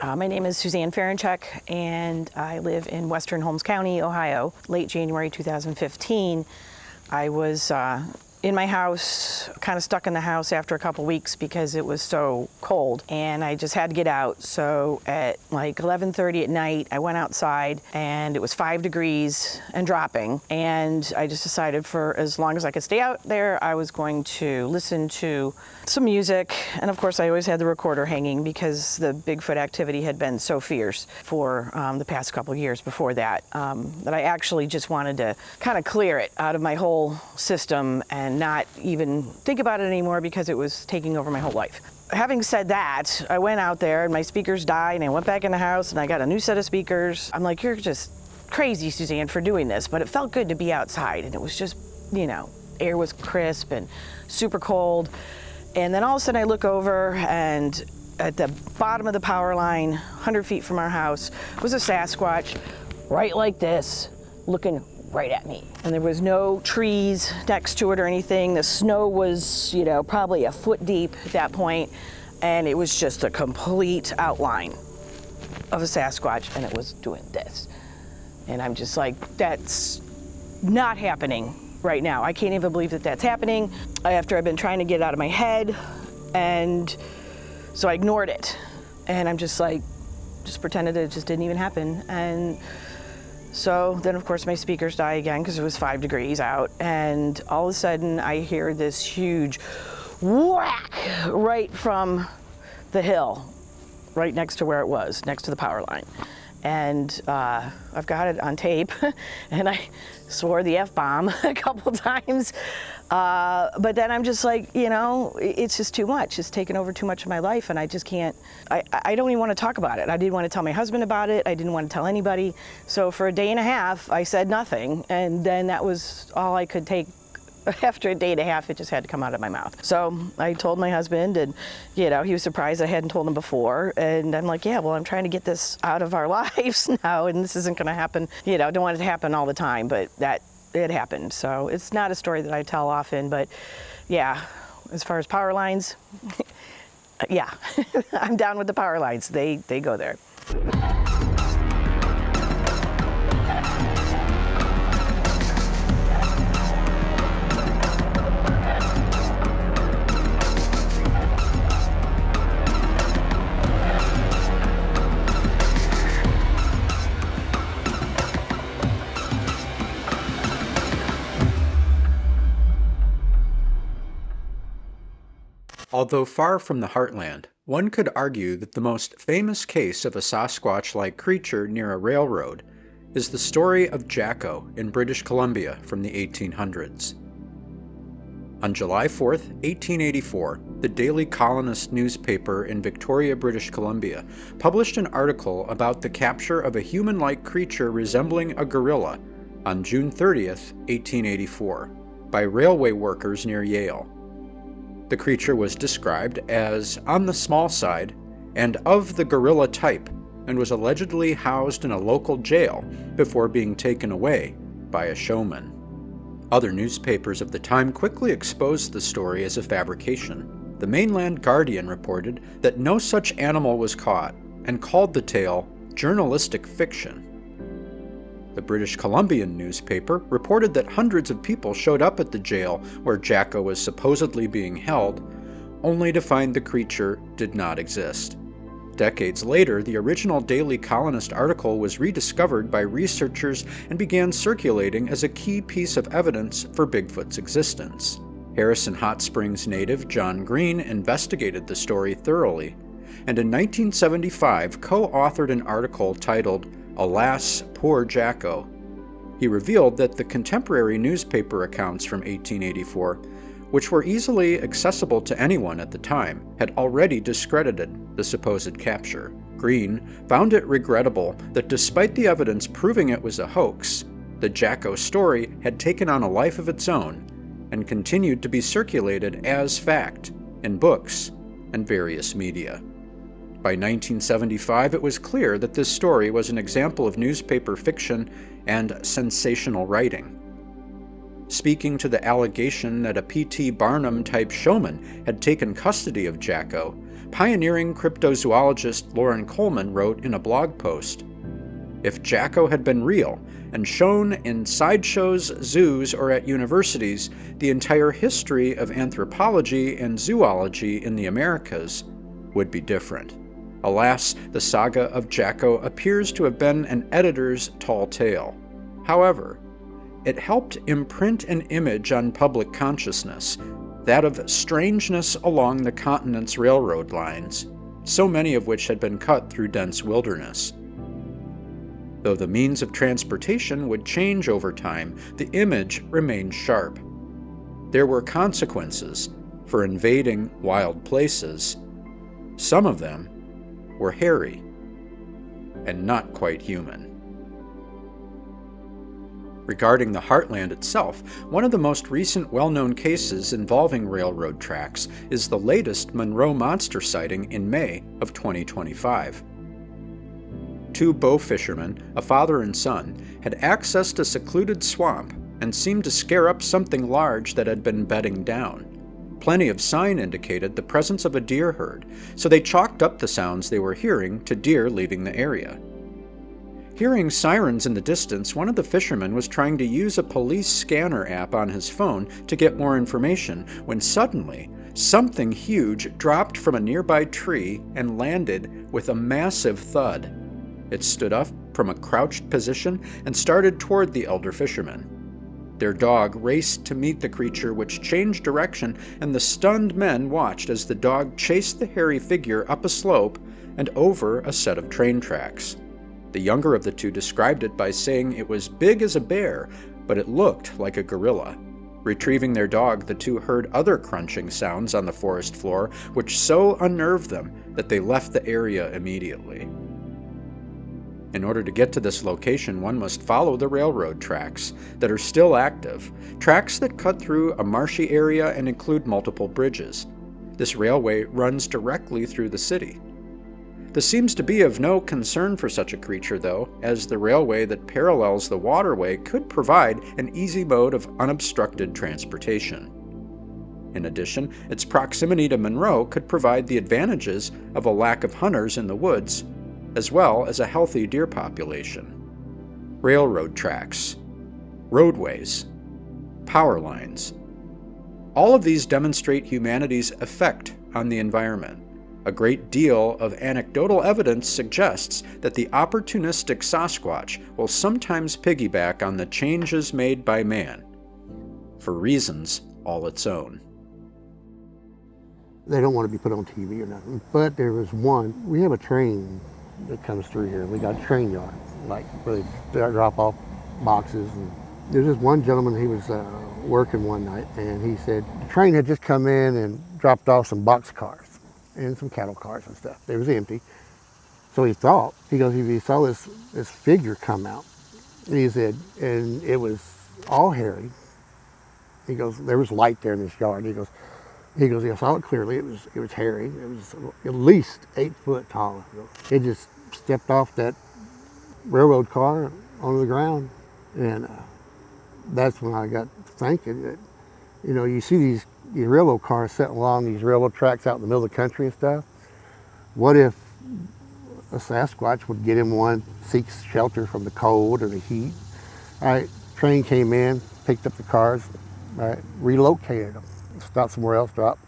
My name is Suzanne Ferencak, and I live in Western Holmes County, Ohio. Late January 2015, I was in my house, kind of stuck in the house after a couple weeks because it was so cold, and I just had to get out. So at like 11:30 at night, I went outside, and it was 5 degrees and dropping, and I just decided for as long as I could stay out there, I was going to listen to some music. And of course, I always had the recorder hanging because the Bigfoot activity had been so fierce for the past couple years before that, that I actually just wanted to kind of clear it out of my whole system and not even think about it anymore because it was taking over my whole life. Having said that, I went out there and my speakers died, and I went back in the house and I got a new set of speakers. I'm like, you're just crazy, Suzanne, for doing this, but it felt good to be outside, and it was just, you know, air was crisp and super cold. And then all of a sudden I look over, and at the bottom of the power line, 100 feet from our house, was a Sasquatch, right like this, looking right at me. And there was no trees next to it or anything. The snow was, you know, probably a foot deep at that point, and it was just a complete outline of a Sasquatch, and it was doing this. And I'm just like, that's not happening right now. I can't even believe that that's happening after I've been trying to get it out of my head. And so I ignored it. And I'm just like, just pretended it just didn't even happen. And so then, of course, my speakers die again because it was 5 degrees out. And all of a sudden, I hear this huge whack right from the hill, right next to where it was, next to the power line. And I've got it on tape, and I swore the F-bomb a couple times. But then I'm just like, you know, it's just too much. It's taken over too much of my life, and I just can't, I don't even want to talk about it. I didn't want to tell my husband about it. I didn't want to tell anybody. So for a day and a half, I said nothing, and then that was all I could take. After a day and a half, it just had to come out of my mouth. So I told my husband, and, you know, he was surprised I hadn't told him before. And I'm like, yeah, well, I'm trying to get this out of our lives now, and this isn't going to happen. You know, I don't want it to happen all the time, but that it happened. So it's not a story that I tell often, but yeah, as far as power lines, yeah, I'm down with the power lines. They go there. Although far from the heartland, one could argue that the most famous case of a Sasquatch-like creature near a railroad is the story of Jacko in British Columbia from the 1800s. On July 4, 1884, the Daily Colonist newspaper in Victoria, British Columbia, published an article about the capture of a human-like creature resembling a gorilla on June 30, 1884, by railway workers near Yale. The creature was described as on the small side and of the gorilla type, and was allegedly housed in a local jail before being taken away by a showman. Other newspapers of the time quickly exposed the story as a fabrication. The Mainland Guardian reported that no such animal was caught and called the tale journalistic fiction. The British Columbian newspaper reported that hundreds of people showed up at the jail where Jacko was supposedly being held, only to find the creature did not exist. Decades later, the original Daily Colonist article was rediscovered by researchers and began circulating as a key piece of evidence for Bigfoot's existence. Harrison Hot Springs native John Green investigated the story thoroughly, and in 1975 co-authored an article titled "Alas, Poor Jacko." He revealed that the contemporary newspaper accounts from 1884, which were easily accessible to anyone at the time, had already discredited the supposed capture. Green found it regrettable that despite the evidence proving it was a hoax, the Jacko story had taken on a life of its own and continued to be circulated as fact in books and various media. By 1975, it was clear that this story was an example of newspaper fiction and sensational writing. speaking to the allegation that a P.T. Barnum-type showman had taken custody of Jacko, pioneering cryptozoologist Lauren Coleman wrote in a blog post, "If Jacko had been real and shown in sideshows, zoos, or at universities, the entire history of anthropology and zoology in the Americas would be different. Alas, the saga of Jacko appears to have been an editor's tall tale. However, it helped imprint an image on public consciousness, that of strangeness along the continent's railroad lines, so many of which had been cut through dense wilderness. Though the means of transportation would change over time, the image remained sharp. There were consequences for invading wild places. Some of them were hairy and not quite human." Regarding the Heartland itself, one of the most recent well-known cases involving railroad tracks is the latest Monroe monster sighting in May of 2025. Two bow fishermen, a father and son, had accessed a secluded swamp and seemed to scare up something large that had been bedding down. Plenty of sign indicated the presence of a deer herd, so they chalked up the sounds they were hearing to deer leaving the area. Hearing sirens in the distance, one of the fishermen was trying to use a police scanner app on his phone to get more information when suddenly something huge dropped from a nearby tree and landed with a massive thud. It stood up from a crouched position and started toward the elder fisherman. Their dog raced to meet the creature, which changed direction, and the stunned men watched as the dog chased the hairy figure up a slope and over a set of train tracks. The younger of the two described it by saying it was big as a bear, but it looked like a gorilla. Retrieving their dog, the two heard other crunching sounds on the forest floor, which so unnerved them that they left the area immediately. In order to get to this location, one must follow the railroad tracks that are still active, tracks that cut through a marshy area and include multiple bridges. This railway runs directly through the city. This seems to be of no concern for such a creature, though, as the railway that parallels the waterway could provide an easy mode of unobstructed transportation. In addition, its proximity to Monroe could provide the advantages of a lack of hunters in the woods, as well as a healthy deer population. Railroad tracks, roadways, power lines. All of these demonstrate humanity's effect on the environment. A great deal of anecdotal evidence suggests that the opportunistic Sasquatch will sometimes piggyback on the changes made by man, for reasons all its own. They don't want to be put on TV or nothing, but there was one. We have a train that comes through here. We got a train yard, like where they drop off boxes. And there's this one gentleman, he was working one night, and he said the train had just come in and dropped off some box cars and some cattle cars and stuff. It was empty. So he thought, he goes, he saw this figure come out. And he said, and it was all hairy. He goes, there was light there in this yard. He goes, I saw it clearly. It was hairy. It was at least 8 foot tall. It just stepped off that railroad car onto the ground. And that's when I got thinking that, you know, you see these railroad cars sitting along these railroad tracks out in the middle of the country and stuff. What if a Sasquatch would get in one, seek shelter from the cold or the heat? All right, train came in, picked up the cars, all right, relocated them, stopped somewhere else, dropped.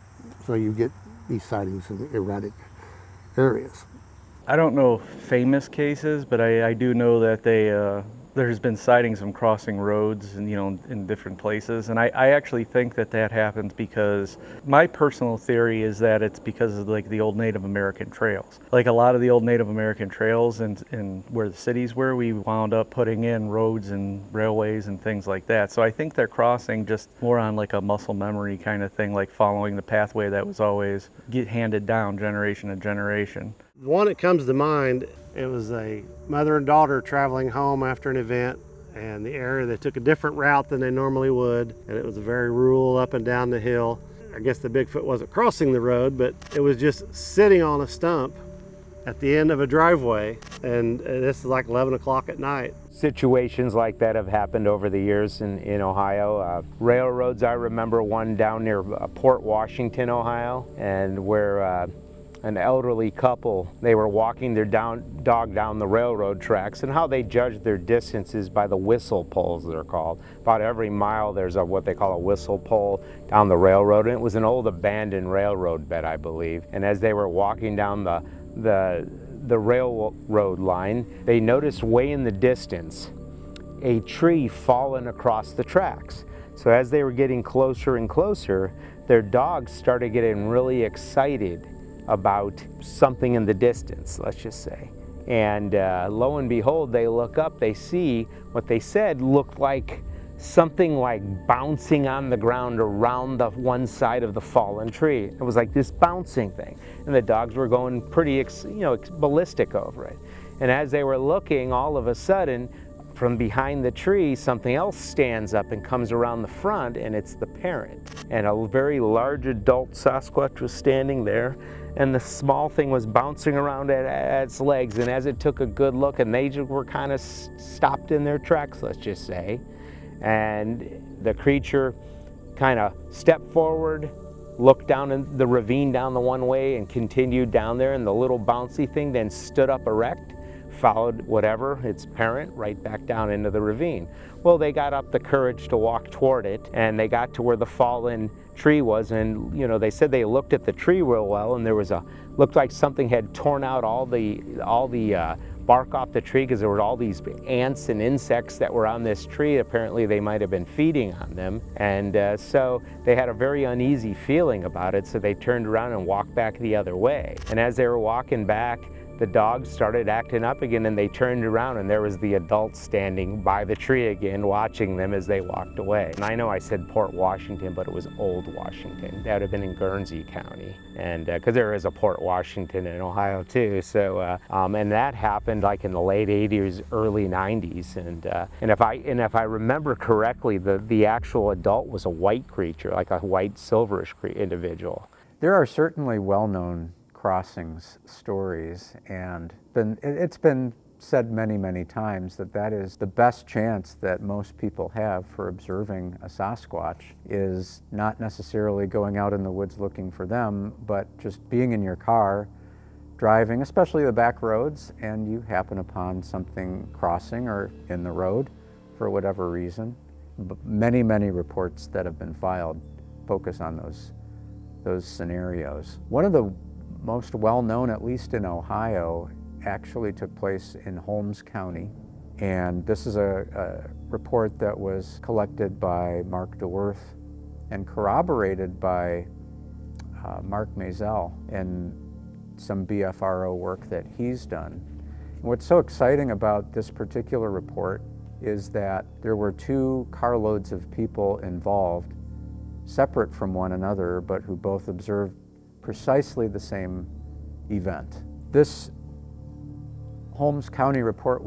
So you get these sightings in erratic areas. I don't know famous cases, but I do know that there's been sightings of crossing roads and, you know, in different places. And I actually think that happens because my personal theory is that it's because of like the old Native American trails. Like a lot of the old Native American trails and where the cities were, we wound up putting in roads and railways and things like that. So I think they're crossing just more on like a muscle memory kind of thing, like following the pathway that was always handed down generation to generation. The one that comes to mind, it was a mother and daughter traveling home after an event, and the area, they took a different route than they normally would, and it was very rural up and down the hill. I guess the Bigfoot wasn't crossing the road, but it was just sitting on a stump at the end of a driveway, and this is like 11 o'clock at night. Situations like that have happened over the years in Ohio. Railroads, I remember one down near Port Washington, Ohio, and where an elderly couple, they were walking their dog down the railroad tracks, and how they judge their distances by the whistle poles, they're called. About every mile there's what they call a whistle pole down the railroad, and it was an old abandoned railroad bed, I believe. And as they were walking down the railroad line, they noticed way in the distance a tree fallen across the tracks. So as they were getting closer and closer, their dogs started getting really excited about something in the distance, let's just say. And lo and behold, they look up, they see what they said looked like something like bouncing on the ground around the one side of the fallen tree. It was like this bouncing thing. And the dogs were going pretty, ballistic over it. And as they were looking, all of a sudden, from behind the tree, something else stands up and comes around the front, and it's the parent. And a very large adult Sasquatch was standing there, and the small thing was bouncing around at its legs. And as it took a good look, and they were kind of stopped in their tracks, let's just say, and the creature kind of stepped forward, looked down in the ravine down the one way, and continued down there, and the little bouncy thing then stood up erect, followed its parent right back down into the ravine. Well, they got up the courage to walk toward it, and they got to where the fallen tree was, and they said they looked at the tree real well, and there was looked like something had torn out all the bark off the tree, because there were all these ants and insects that were on this tree. Apparently they might have been feeding on them, and so they had a very uneasy feeling about it, so they turned around and walked back the other way. And as they were walking back, the dogs started acting up again, and they turned around, and there was the adult standing by the tree again, watching them as they walked away. And I know I said Port Washington, but it was Old Washington. That would have been in Guernsey County, and because there is a Port Washington in Ohio too. So, and that happened like in the late '80s, early '90s, and if I remember correctly, the actual adult was a white creature, like a white silverish individual. There are certainly well-known crossings stories, and it's been said many, many times that is the best chance that most people have for observing a Sasquatch, is not necessarily going out in the woods looking for them, but just being in your car, driving, especially the back roads, and you happen upon something crossing or in the road for whatever reason. Many, many reports that have been filed focus on those scenarios. One of the most well-known, at least in Ohio, actually took place in Holmes County. And this is a report that was collected by Marc Dewirth and corroborated by Mark Mazel in some BFRO work that he's done. And what's so exciting about this particular report is that there were 2 carloads of people involved, separate from one another, but who both observed precisely the same event. This Holmes County report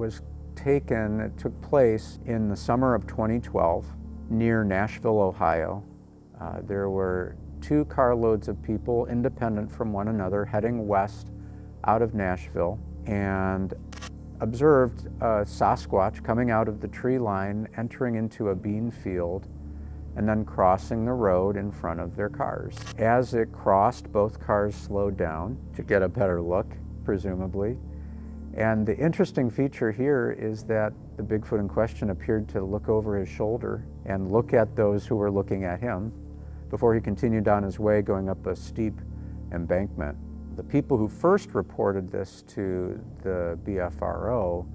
it took place in the summer of 2012 near Nashville, Ohio. There were 2 carloads of people independent from one another heading west out of Nashville, and observed a Sasquatch coming out of the tree line, entering into a bean field, and then crossing the road in front of their cars. As it crossed, both cars slowed down to get a better look, presumably. And the interesting feature here is that the Bigfoot in question appeared to look over his shoulder and look at those who were looking at him before he continued down his way, going up a steep embankment. The people who first reported this to the BFRO,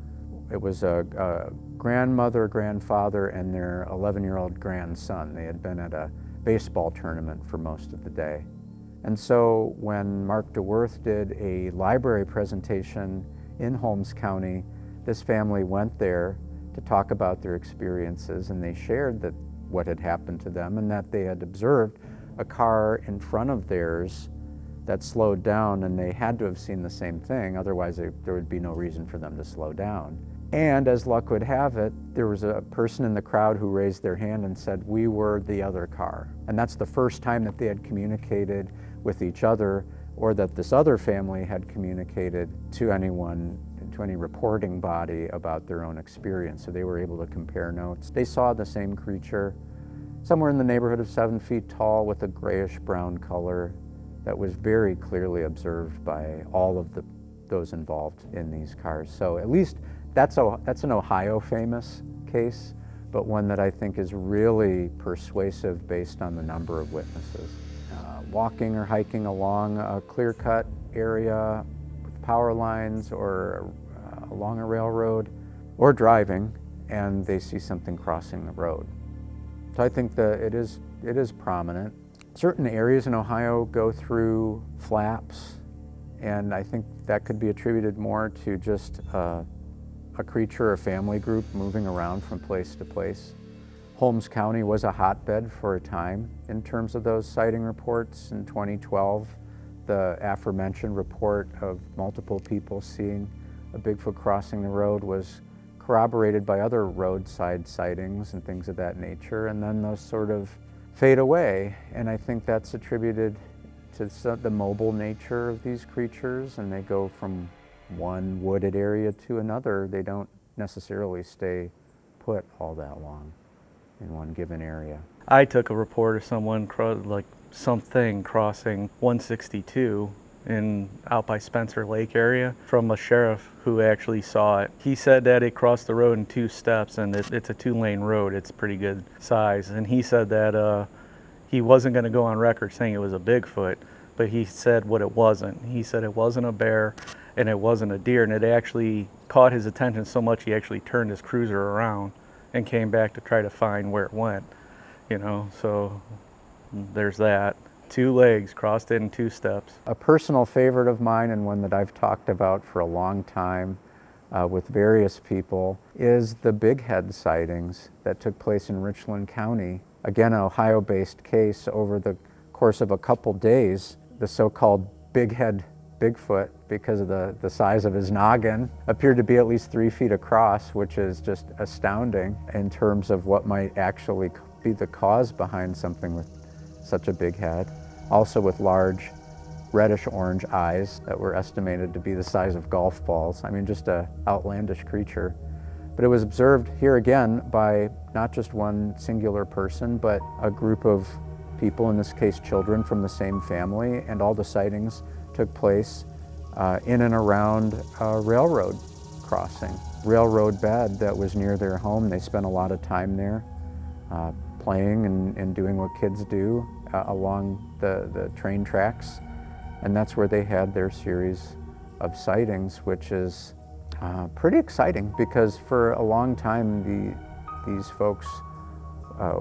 it was a grandmother, grandfather, and their 11-year-old grandson. They had been at a baseball tournament for most of the day. And so when Marc Dewirth did a library presentation in Holmes County, this family went there to talk about their experiences, and they shared what had happened to them, and that they had observed a car in front of theirs that slowed down, and they had to have seen the same thing, otherwise there would be no reason for them to slow down. And as luck would have it, there was a person in the crowd who raised their hand and said, "We were the other car." And that's the first time that they had communicated with each other or that this other family had communicated to anyone, to any reporting body about their own experience. So they were able to compare notes. They saw the same creature, somewhere in the neighborhood of 7 feet tall with a grayish brown color that was very clearly observed by all of those involved in these cars. So at least that's an Ohio famous case, but one that I think is really persuasive based on the number of witnesses. Walking or hiking along a clear-cut area with power lines or along a railroad, or driving, and they see something crossing the road. So I think that it is prominent. Certain areas in Ohio go through flaps, and I think that could be attributed more to just a creature or family group moving around from place to place. Holmes County was a hotbed for a time in terms of those sighting reports. In 2012, the aforementioned report of multiple people seeing a Bigfoot crossing the road was corroborated by other roadside sightings and things of that nature, and then those sort of fade away. And I think that's attributed to the mobile nature of these creatures, and they go from one wooded area to another. They don't necessarily stay put all that long in one given area. I took a report of someone something crossing 162 out by Spencer Lake area from a sheriff who actually saw it. He said that it crossed the road in 2 steps, and it's a 2-lane road. It's pretty good size. And he said that he wasn't going to go on record saying it was a Bigfoot, but he said what it wasn't. He said it wasn't a bear and it wasn't a deer, and it actually caught his attention so much he actually turned his cruiser around and came back to try to find where it went, so there's that. 2 legs crossed in 2 steps. A personal favorite of mine, and one that I've talked about for a long time with various people, is the big head sightings that took place in Richland County. Again, an Ohio-based case. Over the course of a couple days, the so-called big head Bigfoot, because of the size of his noggin, appeared to be at least 3 feet across, which is just astounding in terms of what might actually be the cause behind something with such a big head. Also with large reddish-orange eyes that were estimated to be the size of golf balls. I mean, just an outlandish creature. But it was observed here again by not just one singular person, but a group of people, in this case children from the same family, and all the sightings took place in and around a railroad crossing, railroad bed that was near their home. They spent a lot of time there playing and doing what kids do along the train tracks. And that's where they had their series of sightings, which is pretty exciting, because for a long time these folks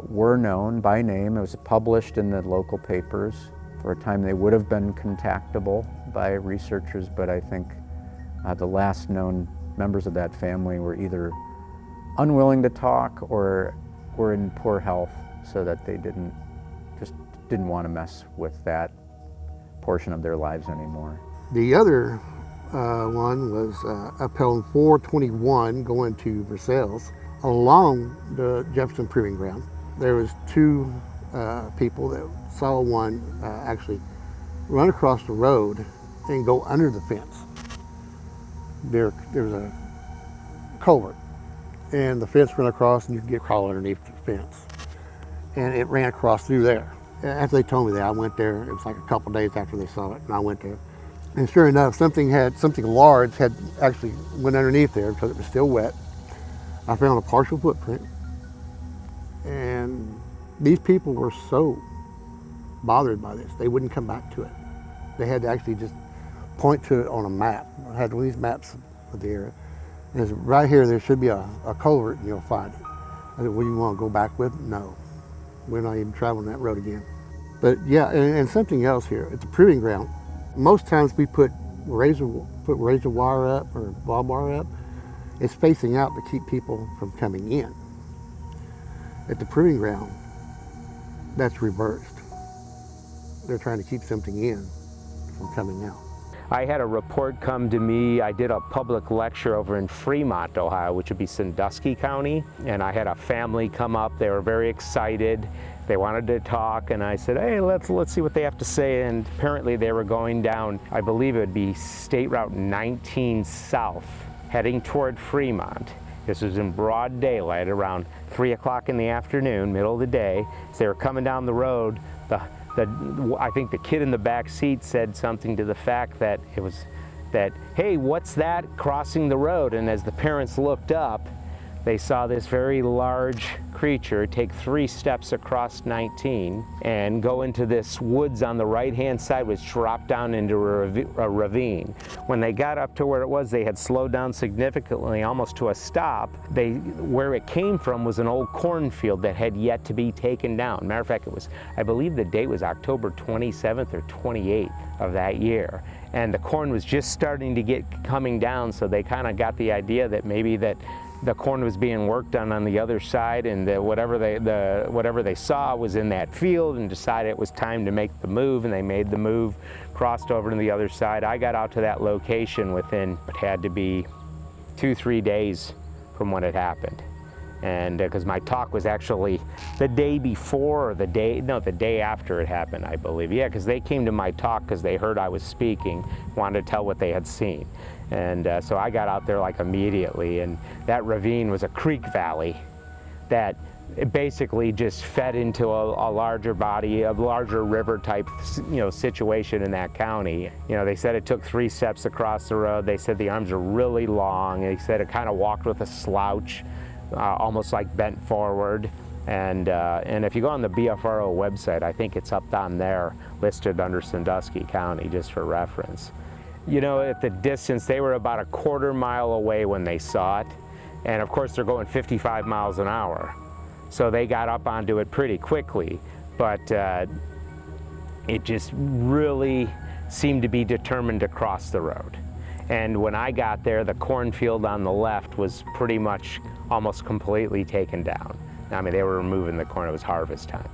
were known by name. It was published in the local papers. For a time they would have been contactable by researchers, but I think the last known members of that family were either unwilling to talk or were in poor health, so that they didn't want to mess with that portion of their lives anymore. The other one was uphill 421 going to Versailles along the Jefferson Proving Ground. There was 2 people that saw one actually run across the road and go under the fence. There was a culvert, and the fence ran across, and you could crawl underneath the fence. And it ran across through there. After they told me that, I went there. It was like a couple days after they saw it, and I went there. And sure enough, something large had actually went underneath there because it was still wet. I found a partial footprint, and these people were so bothered by this, they wouldn't come back to it. They had to actually just point to it on a map. I had one of these maps of the area. And it's right here, there should be a culvert, and you'll find it. I said, well, you want to go back with it? No. We're not even traveling that road again. But yeah, and something else here, at the proving ground, most times we put razor wire up or barbed wire up, it's facing out to keep people from coming in. At the proving ground, that's reversed. They're trying to keep something in from coming out. I had a report come to me. I did a public lecture over in Fremont, Ohio, which would be Sandusky County, and I had a family come up. They were very excited. They wanted to talk, and I said, hey, let's see what they have to say. And apparently they were going down, I believe it would be State Route 19 South, heading toward Fremont. This was in broad daylight, around 3 o'clock in the afternoon, middle of the day. As they were coming down the road, I think the kid in the back seat said something to the fact that hey, what's that crossing the road? And as the parents looked up, they saw this very large creature take 3 steps across 19 and go into this woods on the right-hand side, which dropped down into a ravine. When they got up to where it was, they had slowed down significantly, almost to a stop. Where it came from was an old cornfield that had yet to be taken down. Matter of fact, I believe the date was October 27th or 28th of that year. And the corn was just starting to coming down, so they kind of got the idea that maybe that the corn was being worked on the other side, and whatever they saw was in that field, and decided it was time to make the move, and they made the move, crossed over to the other side. I got out to that location within, it had to be 2-3 days from when it happened. And because my talk was actually the day before, or the day after it happened, I believe. Yeah, because they came to my talk because they heard I was speaking, wanted to tell what they had seen. And so I got out there like immediately, and that ravine was a creek valley that it basically just fed into a larger body, a larger river type, situation in that county. They said it took 3 steps across the road. They said the arms are really long. They said it kind of walked with a slouch, almost like bent forward. And if you go on the BFRO website, I think it's up on there, listed under Sandusky County, just for reference. At the distance, they were about a 1/4 mile away when they saw it. And of course, they're going 55 miles an hour. So they got up onto it pretty quickly, but it just really seemed to be determined to cross the road. And when I got there, the cornfield on the left was pretty much almost completely taken down. I mean, they were removing the corn. It was harvest time.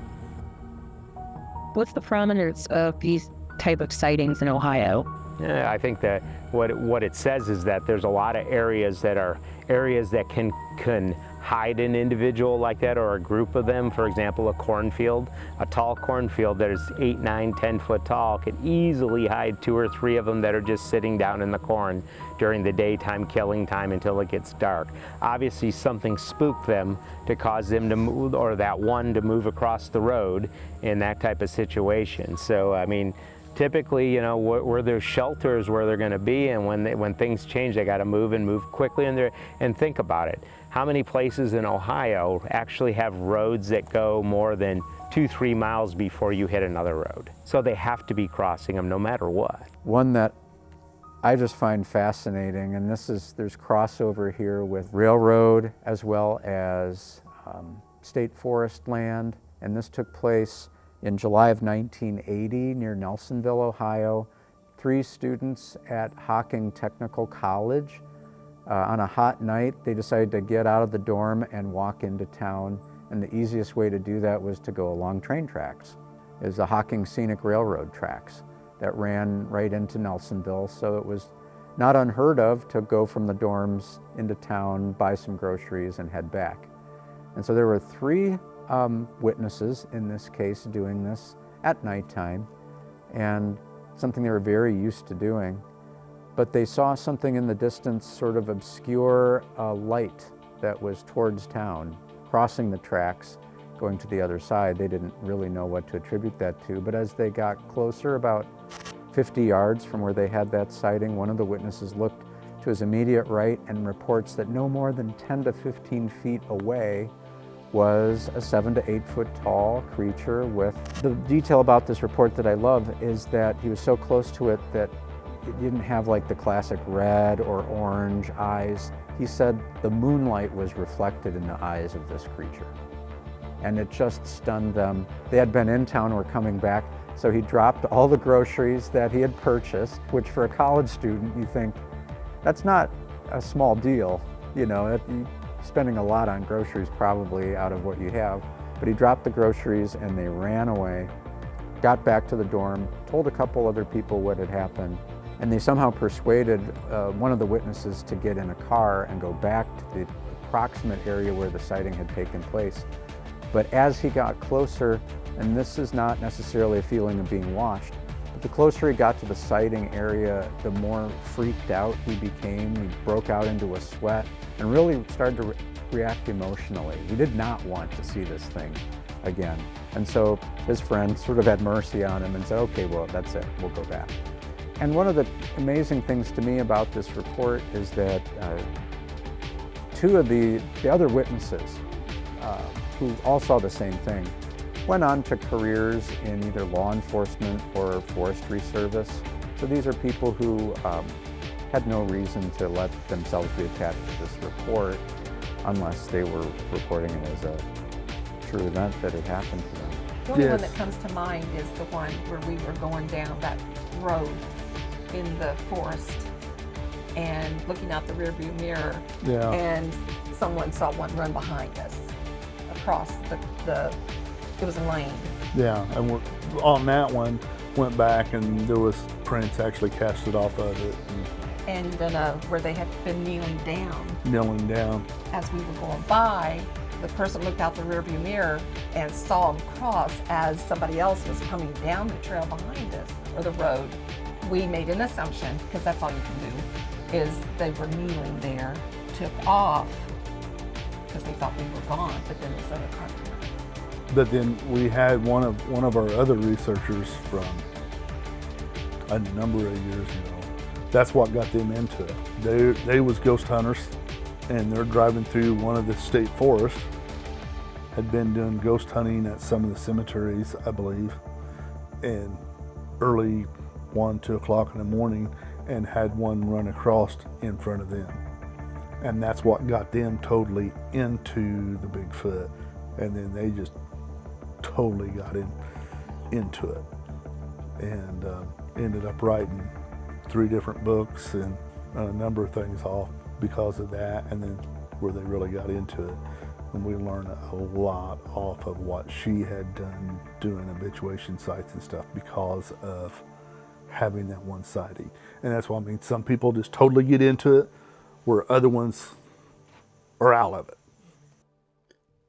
What's the prominence of these type of sightings in Ohio? Yeah, I think that what it says is that there's a lot of areas that can hide an individual like that, or a group of them. For example, a cornfield, a tall cornfield that is 8, 9, 10 foot tall could easily hide 2 or 3 of them that are just sitting down in the corn during the daytime killing time until it gets dark. Obviously something spooked them to cause them to move, or that one to move across the road in that type of situation. So I mean, typically, where there's shelters where they're going to be, and when things change, they got to move quickly. And think about it. How many places in Ohio actually have roads that go more than 2-3 miles before you hit another road? So they have to be crossing them no matter what. One that I just find fascinating, and there's crossover here with railroad as well as state forest land, and this took place in July of 1980 near Nelsonville, Ohio. 3 students at Hocking Technical College, on a hot night, they decided to get out of the dorm and walk into town, and the easiest way to do that was to go along train tracks. It was the Hocking Scenic Railroad tracks that ran right into Nelsonville, so it was not unheard of to go from the dorms into town, buy some groceries, and head back. And so there were 3 witnesses in this case doing this at nighttime, and something they were very used to doing. But they saw something in the distance, sort of obscure light that was towards town, crossing the tracks, going to the other side. They didn't really know what to attribute that to, but as they got closer, about 50 yards from where they had that sighting, one of the witnesses looked to his immediate right and reports that no more than 10 to 15 feet away was a 7 to 8 foot tall creature with, the detail about this report that I love is that he was so close to it that it didn't have like the classic red or orange eyes. He said the moonlight was reflected in the eyes of this creature. And it just stunned them. They had been in town, were coming back, so he dropped all the groceries that he had purchased, which for a college student, you think, that's not a small deal. Spending a lot on groceries probably out of what you have. But he dropped the groceries and they ran away, got back to the dorm, told a couple other people what had happened, and they somehow persuaded one of the witnesses to get in a car and go back to the approximate area where the sighting had taken place. But as he got closer, and this is not necessarily a feeling of being watched, but the closer he got to the sighting area, the more freaked out he became. He broke out into a sweat and really started to react emotionally. He did not want to see this thing again. And so his friend sort of had mercy on him and said, okay, well, that's it, we'll go back. And one of the amazing things to me about this report is that two of the other witnesses who all saw the same thing went on to careers in either law enforcement or forestry service. So these are people who had no reason to let themselves be attached to this report unless they were reporting it as a true event that had happened to them. The only one that comes to mind is the one where we were going down that road in the forest and looking out the rearview mirror, and someone saw one run behind us across it was a lane. Yeah, and we're, on that one, went back and there was prints actually casted off of it. And then where they had been kneeling down. As we were going by, the person looked out the rearview mirror and saw them cross as somebody else was coming down the trail behind us, or the road. We made an assumption, because that's all you can do, is they were kneeling there, took off, because they thought we were gone, but then this other car came out. But then we had one of our other researchers from a number of years ago. That's what got them into it. They was ghost hunters, and they're driving through one of the state forests. Had been doing ghost hunting at some of the cemeteries, I believe, and early 1, 2 o'clock in the morning, and had one run across in front of them. And that's what got them totally into the Bigfoot. And then they just totally got into it, and ended up writing 3 different books and a number of things off because of that, and then where they really got into it. And we learned a lot off of what she had done doing habituation sites and stuff because of having that one sighting. And that's why, I mean, some people just totally get into it where other ones are out of it.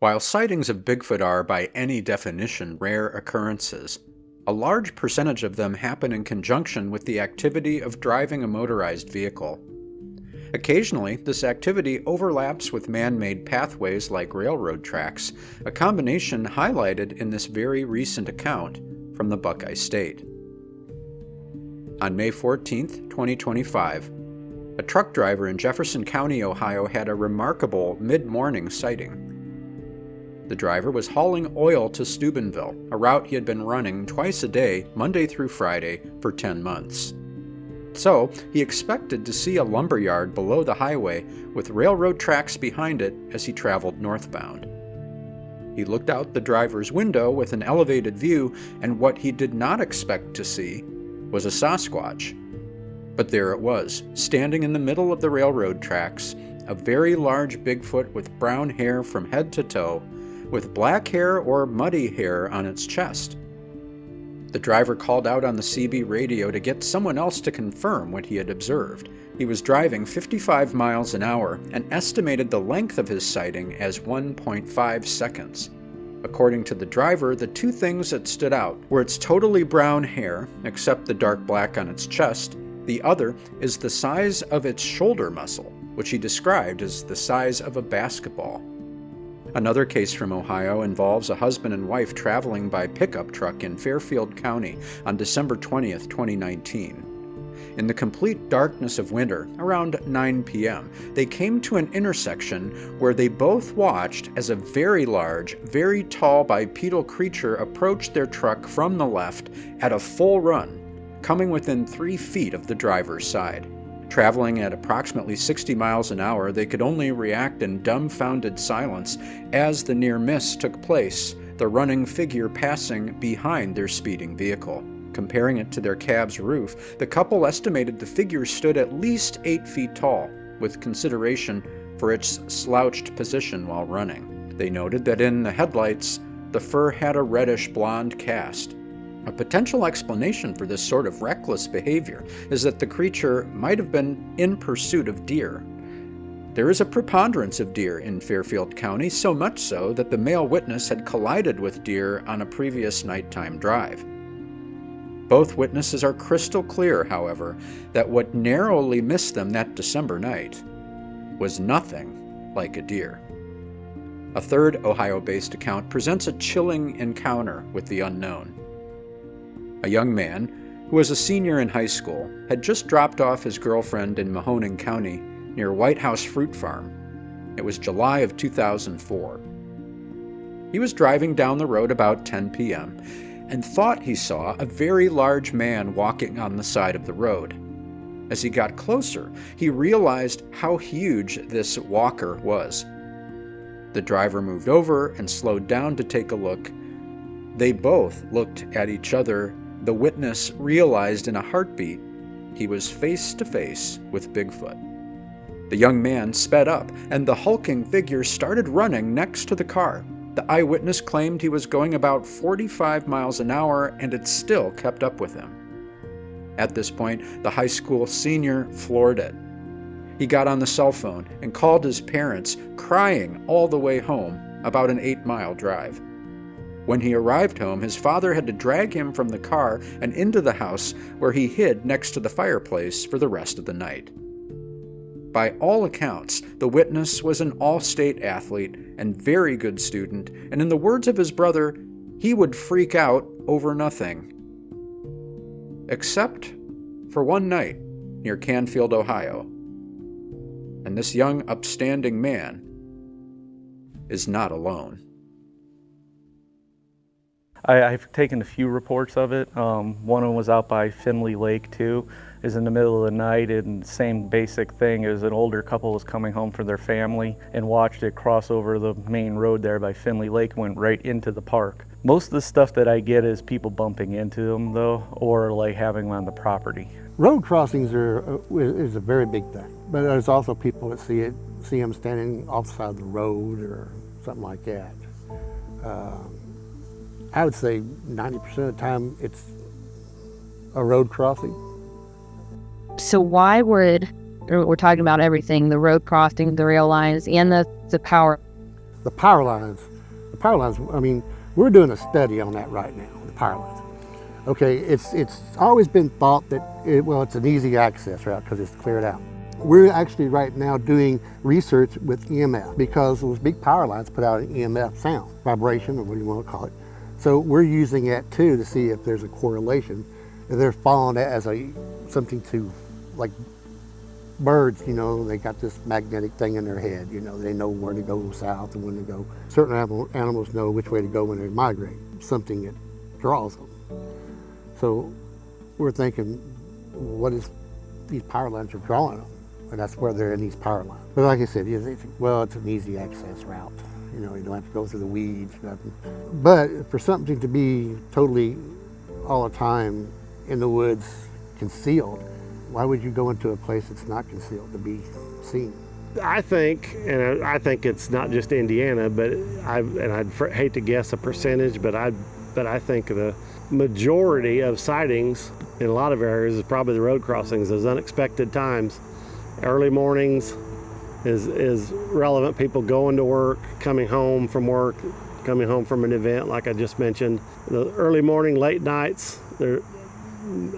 While sightings of Bigfoot are, by any definition, rare occurrences, a large percentage of them happen in conjunction with the activity of driving a motorized vehicle. Occasionally, this activity overlaps with man-made pathways like railroad tracks, a combination highlighted in this very recent account from the Buckeye State. On May 14, 2025, a truck driver in Jefferson County, Ohio had a remarkable mid-morning sighting. The driver was hauling oil to Steubenville, a route he had been running twice a day, Monday through Friday, for 10 months. So, he expected to see a lumberyard below the highway with railroad tracks behind it as he traveled northbound. He looked out the driver's window with an elevated view, and what he did not expect to see was a Sasquatch. But there it was, standing in the middle of the railroad tracks, a very large Bigfoot with brown hair from head to toe, with black hair or muddy hair on its chest. The driver called out on the CB radio to get someone else to confirm what he had observed. He was driving 55 miles an hour and estimated the length of his sighting as 1.5 seconds. According to the driver, the 2 things that stood out were its totally brown hair, except the dark black on its chest. The other is the size of its shoulder muscle, which he described as the size of a basketball. Another case from Ohio involves a husband and wife traveling by pickup truck in Fairfield County on December 20th, 2019. In the complete darkness of winter, around 9 p.m., they came to an intersection where they both watched as a very large, very tall bipedal creature approached their truck from the left at a full run, coming within 3 feet of the driver's side. Traveling at approximately 60 miles an hour, they could only react in dumbfounded silence as the near miss took place, the running figure passing behind their speeding vehicle. Comparing it to their cab's roof, the couple estimated the figure stood at least 8 feet tall, with consideration for its slouched position while running. They noted that in the headlights, the fur had a reddish blonde cast. A potential explanation for this sort of reckless behavior is that the creature might have been in pursuit of deer. There is a preponderance of deer in Fairfield County, so much so that the male witness had collided with deer on a previous nighttime drive. Both witnesses are crystal clear, however, that what narrowly missed them that December night was nothing like a deer. A third Ohio-based account presents a chilling encounter with the unknown. A young man, who was a senior in high school, had just dropped off his girlfriend in Mahoning County near White House Fruit Farm. It was July of 2004. He was driving down the road about 10 p.m. and thought he saw a very large man walking on the side of the road. As he got closer, he realized how huge this walker was. The driver moved over and slowed down to take a look. They both looked at each other. The witness realized in a heartbeat he was face to face with Bigfoot. The young man sped up, and the hulking figure started running next to the car. The eyewitness claimed he was going about 45 miles an hour, and it still kept up with him. At this point, the high school senior floored it. He got on the cell phone and called his parents, crying all the way home, about an 8-mile drive. When he arrived home, his father had to drag him from the car and into the house, where he hid next to the fireplace for the rest of the night. By all accounts, the witness was an all-state athlete and very good student, and in the words of his brother, he would freak out over nothing. Except for one night near Canfield, Ohio. And this young, upstanding man is not alone. I've taken a few reports of it. One of them was out by Finley Lake too. Is in the middle of the night, and same basic thing as an older couple was coming home from their family and watched it cross over the main road there by Finley Lake and went right into the park. Most of the stuff that I get is people bumping into them though, or like having them on the property. Road crossings is a very big thing, but there's also people that see them standing off the side of the road or something like that. I would say 90% of the time it's a road crossing. So why we're talking about everything, the road crossing, the rail lines, and the power? The power lines, I mean, we're doing a study on that right now, the power lines. Okay, it's always been thought that, it's an easy access route because it's cleared out. We're actually right now doing research with EMF because those big power lines put out an EMF sound, vibration, or what you want to call it. So we're using that too to see if there's a correlation. If they're following it as something to, like birds, they got this magnetic thing in their head, they know where to go south and when to go. Certain animals know which way to go when they migrate, something that draws them. So we're thinking, what is these power lines are drawing them? And that's where they're in these power lines. But like I said, they think, well, it's an easy access route. You don't have to go through the weeds, nothing. But for something to be totally all the time in the woods, concealed, why would you go into a place that's not concealed to be seen? I think it's not just Indiana, but I'd hate to guess a percentage, but I think the majority of sightings in a lot of areas is probably the road crossings, those unexpected times. Early mornings is relevant. People going to work, coming home from work, coming home from an event like I just mentioned. The early morning, late nights,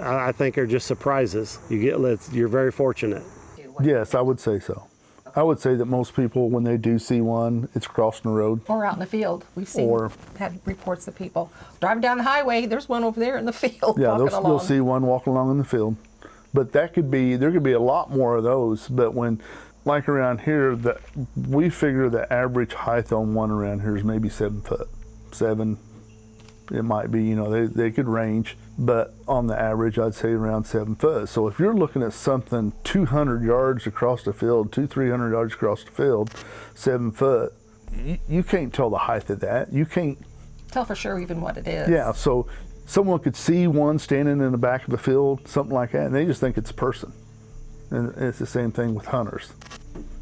I think are just surprises. You're very fortunate. Yes, I would say so. I would say that most people, when they do see one, it's crossing the road. Or out in the field. We've had reports of people driving down the highway, there's one over there in the field. Yeah, they'll see one walking along in the field. But there could be a lot more of those. But when, like around here, we figure the average height on one around here is maybe 7 foot. 7, it might be, they could range. But on the average, I'd say around 7 foot. So if you're looking at something 200 yards across the field, 300 yards across the field, 7 foot, you can't tell the height of that. You can't tell for sure even what it is. Yeah, so someone could see one standing in the back of the field, something like that, and they just think it's a person. And it's the same thing with hunters.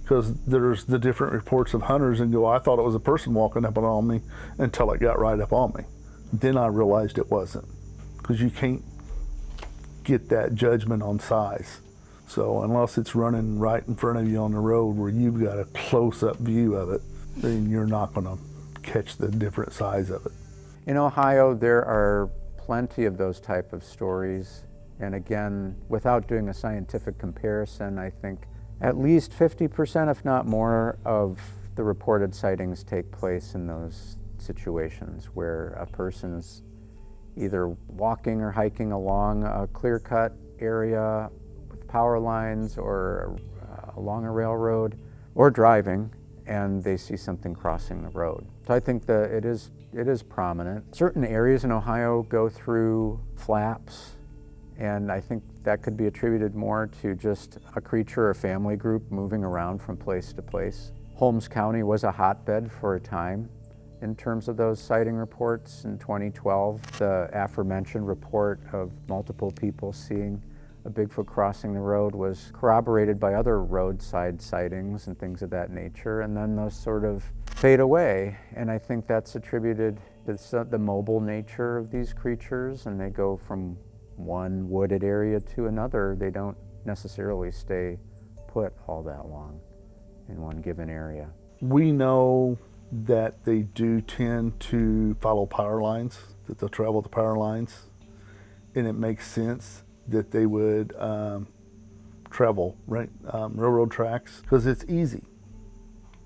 Because there's the different reports of hunters and go, I thought it was a person walking up on me until it got right up on me. Then I realized it wasn't. because you can't get that judgment on size. So unless it's running right in front of you on the road where you've got a close-up view of it, then you're not going to catch the different size of it. In Ohio, there are plenty of those type of stories. And again, without doing a scientific comparison, I think at least 50%, if not more, of the reported sightings take place in those situations where a person's either walking or hiking along a clear-cut area with power lines or along a railroad, or driving, and they see something crossing the road. So I think that it is prominent. Certain areas in Ohio go through flaps, and I think that could be attributed more to just a creature or family group moving around from place to place. Holmes County was a hotbed for a time in terms of those sighting reports. In 2012, the aforementioned report of multiple people seeing a Bigfoot crossing the road was corroborated by other roadside sightings and things of that nature, and then those sort of fade away. And I think that's attributed to the mobile nature of these creatures, and they go from one wooded area to another. They don't necessarily stay put all that long in one given area. We know that they do tend to follow power lines, that they'll travel the power lines, and it makes sense that they would travel railroad tracks because it's easy.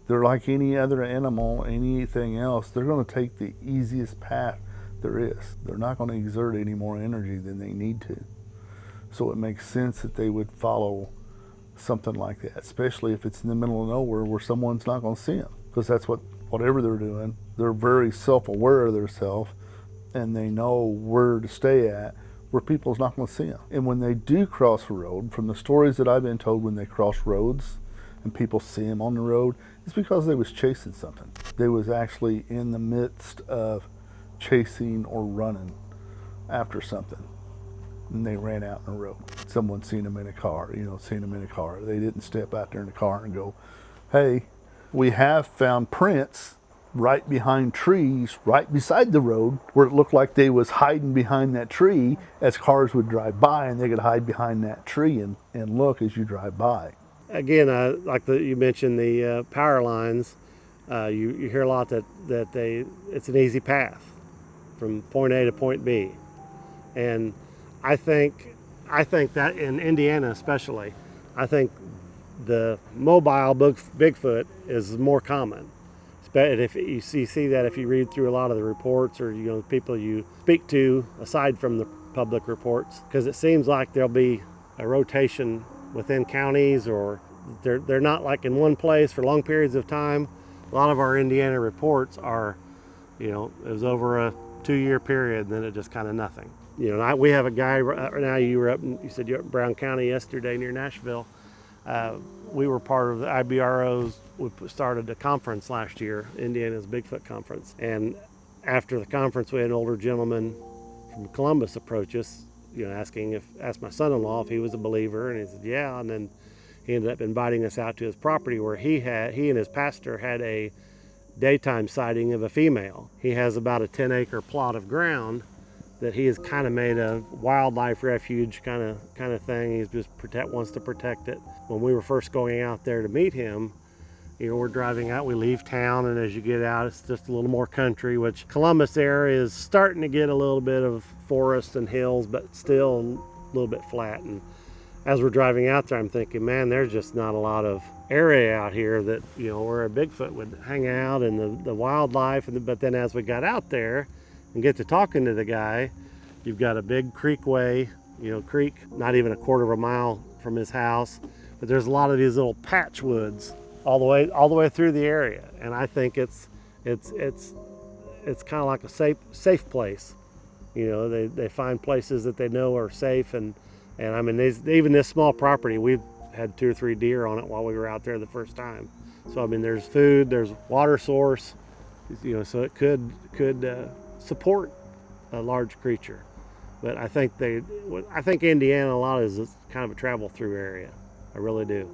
They're like any other animal, anything else. They're going to take the easiest path there is. They're not going to exert any more energy than they need to. So it makes sense that they would follow something like that, especially if it's in the middle of nowhere where someone's not going to see them, because that's whatever they're doing, they're very self-aware of themselves, and they know where to stay at where people's not going to see them. And when they do cross a road, from the stories that I've been told, when they cross roads and people see them on the road, it's because they was chasing something. They was actually in the midst of chasing or running after something, and they ran out in the road. Someone seen them in a car, seen them in a car. They didn't step out there in the car and go, hey, we have found prints right behind trees, right beside the road, where it looked like they was hiding behind that tree as cars would drive by, and they could hide behind that tree and look as you drive by. Again, you mentioned the power lines. You hear a lot that it's an easy path from point A to point B, and I think that in Indiana especially, I think the mobile Bigfoot is more common. And if you see that if you read through a lot of the reports or people you speak to aside from the public reports, because it seems like there'll be a rotation within counties, or they're not like in one place for long periods of time. A lot of our Indiana reports are, it was over a 2-year period, and then it just kind of nothing. We have a guy right now. You said you're up in Brown County yesterday near Nashville. We were part of the IBRO's. We started a conference last year, Indiana's Bigfoot conference. And after the conference, we had an older gentleman from Columbus approach us, asked my son-in-law if he was a believer, and he said, yeah. And then he ended up inviting us out to his property where he and his pastor had a daytime sighting of a female. He has about a 10-acre plot of ground that he has kind of made a wildlife refuge kind of thing. He just wants to protect it. When we were first going out there to meet him, we're driving out, we leave town, and as you get out, it's just a little more country, which Columbus area is starting to get a little bit of forest and hills, but still a little bit flat. And as we're driving out there, I'm thinking, man, there's just not a lot of area out here that, where a Bigfoot would hang out, and the wildlife. But then as we got out there and get to talking to the guy, you've got a big creekway, creek, not even a quarter of a mile from his house, but there's a lot of these little patch woods all the way through the area. And I think it's kind of like a safe place. They find places that they know are safe, and I mean, even this small property, we've had 2 or 3 deer on it while we were out there the first time. So I mean, there's food, there's water source, so it could support a large creature. But I think Indiana a lot is kind of a travel through area. I really do.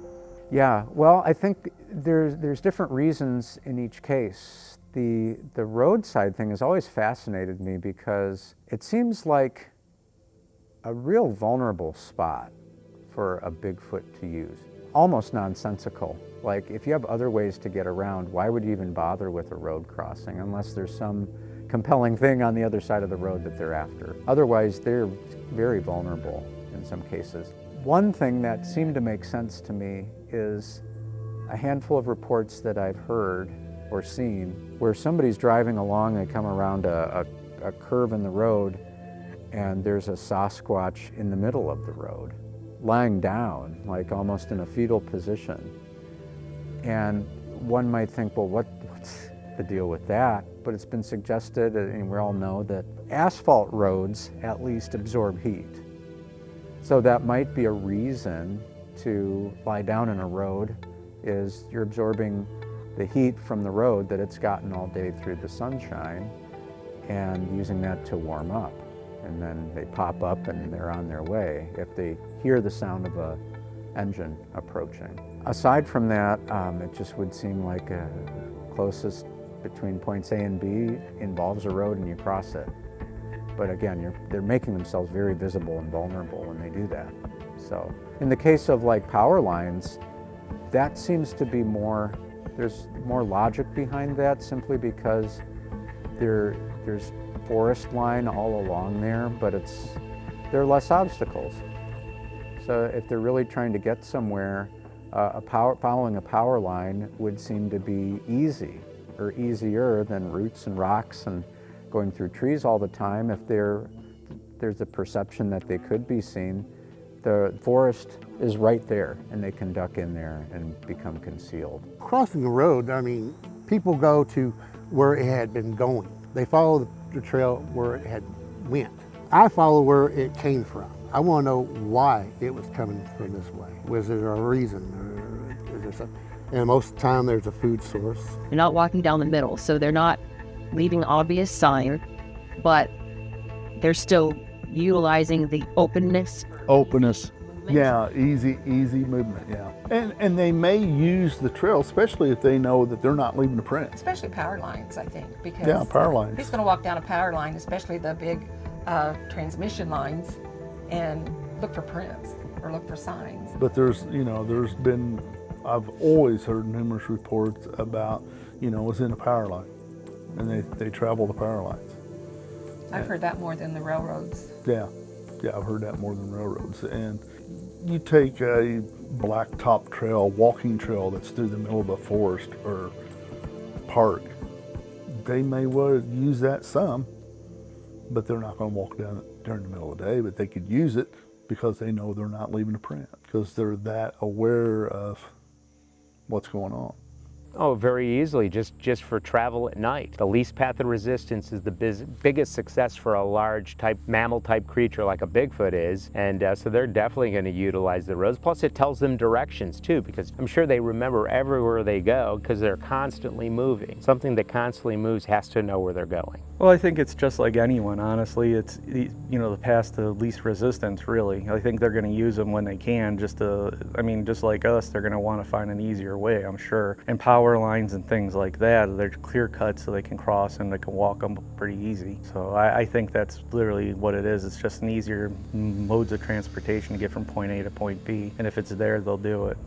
Yeah, well, I think there's different reasons in each case. The roadside thing has always fascinated me because it seems like a real vulnerable spot for a Bigfoot to use. Almost nonsensical. Like, if you have other ways to get around, why would you even bother with a road crossing unless there's some compelling thing on the other side of the road that they're after? Otherwise, they're very vulnerable in some cases. One thing that seemed to make sense to me is a handful of reports that I've heard or seen where somebody's driving along, they come around a curve in the road, and there's a Sasquatch in the middle of the road, lying down, like almost in a fetal position. And one might think, well, what's the deal with that? But it's been suggested, and we all know, that asphalt roads at least absorb heat. So that might be a reason to lie down in a road, is you're absorbing the heat from the road that it's gotten all day through the sunshine and using that to warm up. And then they pop up and they're on their way if they hear the sound of a engine approaching. Aside from that, it just would seem like closest between points A and B involves a road and you cross it. But again, they're making themselves very visible and vulnerable when they do that. So in the case of like power lines, that seems to be there's more logic behind that, simply because there's forest line all along there, but there are less obstacles. So if they're really trying to get somewhere, following a power line would seem to be easy, or easier than roots and rocks and going through trees all the time. If there's a perception that they could be seen, the forest is right there and they can duck in there and become concealed. Crossing the road, I mean, people go to where it had been going. They follow the trail where it had went. I follow where it came from. I want to know why it was coming from this way. Was there a reason, or is there something? And most of the time there's a food source. They're not walking down the middle, so they're not leaving obvious sign, but they're still utilizing the openness. Yeah, easy movement, yeah. And they may use the trail, especially if they know that they're not leaving a print. Especially power lines, I think, because yeah, power lines. He's going to walk down a power line, especially the big transmission lines, and look for prints or look for signs. But I've always heard numerous reports about, it's in a power line, and they travel the power lines. I've heard that more than the railroads. Yeah, I've heard that more than railroads. And you take a blacktop trail, walking trail that's through the middle of a forest or park, they may well use that some, but they're not going to walk down it during the middle of the day, but they could use it because they know they're not leaving a print, because they're that aware of what's going on. Oh, very easily, just for travel at night. The least path of resistance is the biggest success for a large mammal-type creature like a Bigfoot is, and so they're definitely going to utilize the roads. Plus, it tells them directions too, because I'm sure they remember everywhere they go because they're constantly moving. Something that constantly moves has to know where they're going. Well, I think it's just like anyone, honestly. It's, the path to least resistance, really. I think they're going to use them when they can, just like us, they're going to want to find an easier way, I'm sure. And power lines and things like that, they're clear cut so they can cross and they can walk them pretty easy. So I think that's literally what it is. It's just an easier modes of transportation to get from point A to point B. And if it's there, they'll do it.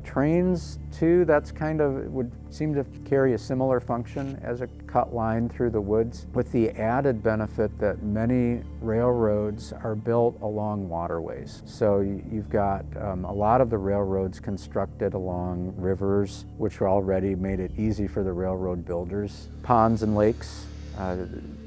Trains too, would seem to carry a similar function as a cut line through the woods, with the added benefit that many railroads are built along waterways. So you've got a lot of the railroads constructed along rivers, which already made it easy for the railroad builders. Ponds and lakes,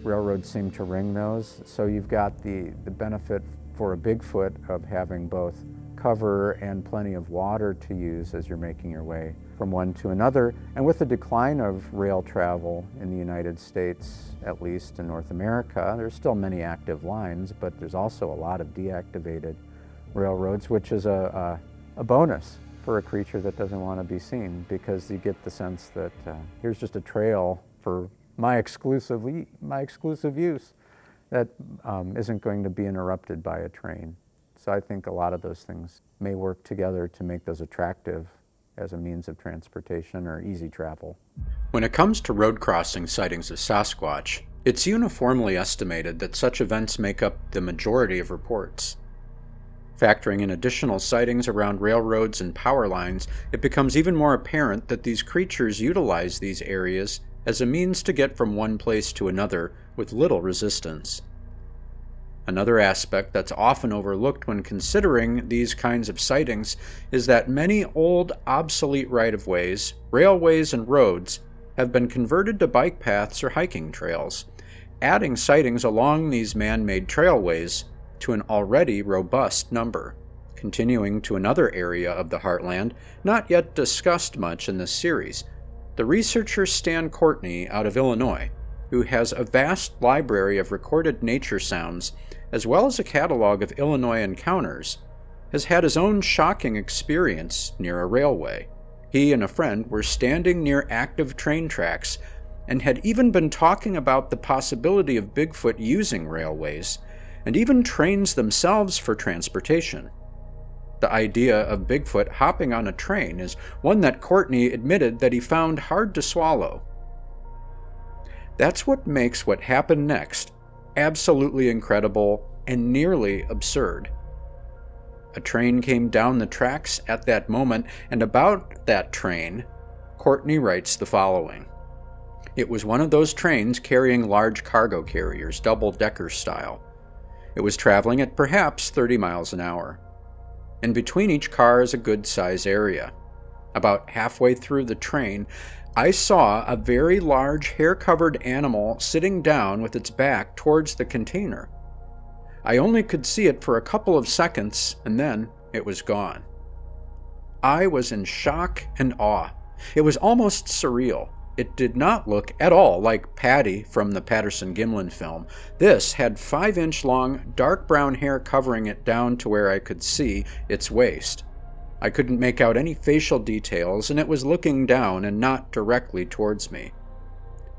railroads seem to ring those. So you've got the benefit for a Bigfoot of having both cover and plenty of water to use as you're making your way from one to another. And with the decline of rail travel in the United States, at least in North America, there's still many active lines, but there's also a lot of deactivated railroads, which is a bonus for a creature that doesn't want to be seen, because you get the sense that here's just a trail for my exclusive use that isn't going to be interrupted by a train. So I think a lot of those things may work together to make those attractive as a means of transportation or easy travel. When it comes to road crossing sightings of Sasquatch, It's uniformly estimated that such events make up the majority of reports. Factoring in additional sightings around railroads and power lines, it becomes even more apparent that these creatures utilize these areas as a means to get from one place to another with little resistance. Another aspect that's often overlooked when considering these kinds of sightings is that many old, obsolete right-of-ways, railways, and roads have been converted to bike paths or hiking trails, adding sightings along these man-made trailways to an already robust number. Continuing to another area of the Heartland, not yet discussed much in this series, the researcher Stan Courtney out of Illinois, who has a vast library of recorded nature sounds as well as a catalog of Illinois encounters, has had his own shocking experience near a railway. He and a friend were standing near active train tracks and had even been talking about the possibility of Bigfoot using railways and even trains themselves for transportation. The idea of Bigfoot hopping on a train is one that Courtney admitted that he found hard to swallow. That's what makes what happened next absolutely incredible and nearly absurd. A train came down the tracks at that moment, and about that train, Courtney writes the following. It was one of those trains carrying large cargo carriers, double-decker style. It was traveling at perhaps 30 miles an hour. In between each car is a good-size area. About halfway through the train, I saw a very large hair-covered animal sitting down with its back towards the container. I only could see it for a couple of seconds, and then it was gone. I was in shock and awe. It was almost surreal. It did not look at all like Patty from the Patterson-Gimlin film. This had 5-inch long, dark brown hair covering it down to where I could see its waist. I couldn't make out any facial details, and it was looking down and not directly towards me.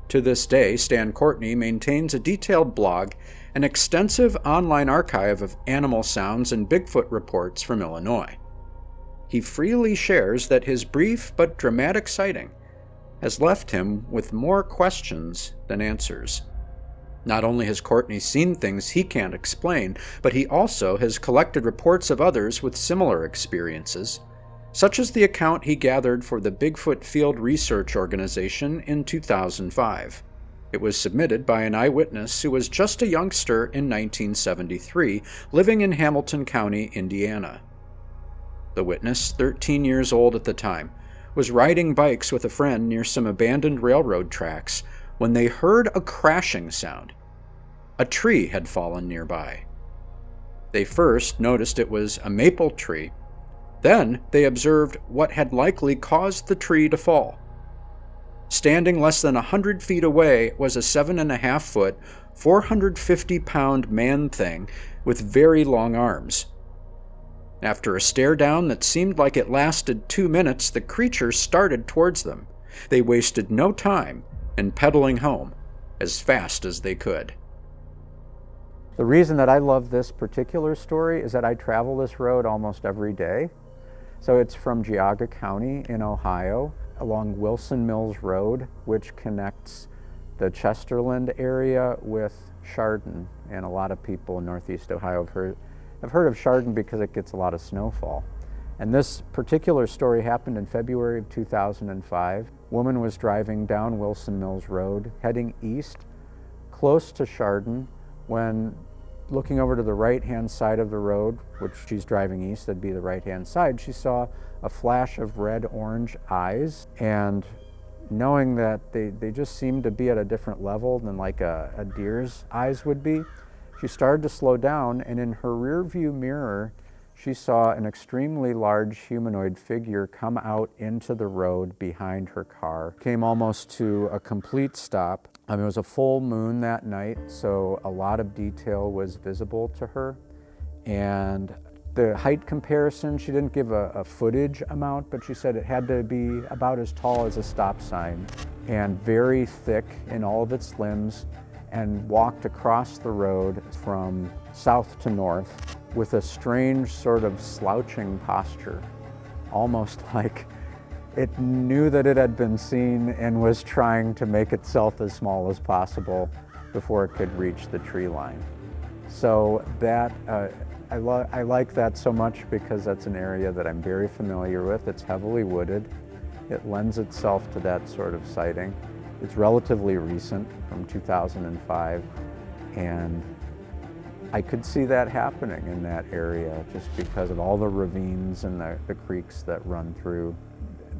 To this day, Stan Courtney maintains a detailed blog, an extensive online archive of animal sounds and Bigfoot reports from Illinois. He freely shares that his brief but dramatic sighting has left him with more questions than answers. Not only has Courtney seen things he can't explain, but he also has collected reports of others with similar experiences, such as the account he gathered for the Bigfoot Field Research Organization in 2005. It was submitted by an eyewitness who was just a youngster in 1973, living in Hamilton County, Indiana. The witness, 13 years old at the time, was riding bikes with a friend near some abandoned railroad tracks when they heard a crashing sound. A tree had fallen nearby. They first noticed it was a maple tree. Then they observed what had likely caused the tree to fall. Standing less than 100 feet away was a 7.5-foot, 450-pound man-thing with very long arms. After a stare down that seemed like it lasted 2 minutes, the creature started towards them. They wasted no time in pedaling home as fast as they could. The reason that I love this particular story is that I travel this road almost every day. So it's from Geauga County in Ohio along Wilson Mills Road, which connects the Chesterland area with Chardon, and a lot of people in Northeast Ohio have heard of Chardon because it gets a lot of snowfall. And this particular story happened in February of 2005. Woman was driving down Wilson Mills Road, heading east, close to Chardon, when looking over to the right-hand side of the road, which she's driving east, that'd be the right-hand side, she saw a flash of red-orange eyes, and knowing that they just seemed to be at a different level than like a deer's eyes would be, she started to slow down, and in her rear view mirror, she saw an extremely large humanoid figure come out into the road behind her car. Came almost to a complete stop. It was a full moon that night, so a lot of detail was visible to her. And the height comparison, she didn't give a footage amount, but she said it had to be about as tall as a stop sign and very thick in all of its limbs, and walked across the road from south to north with a strange sort of slouching posture, almost like it knew that it had been seen and was trying to make itself as small as possible before it could reach the tree line. So that, I like that so much because that's an area that I'm very familiar with. It's heavily wooded. It lends itself to that sort of sighting. It's relatively recent, from 2005, and I could see that happening in that area just because of all the ravines and the creeks that run through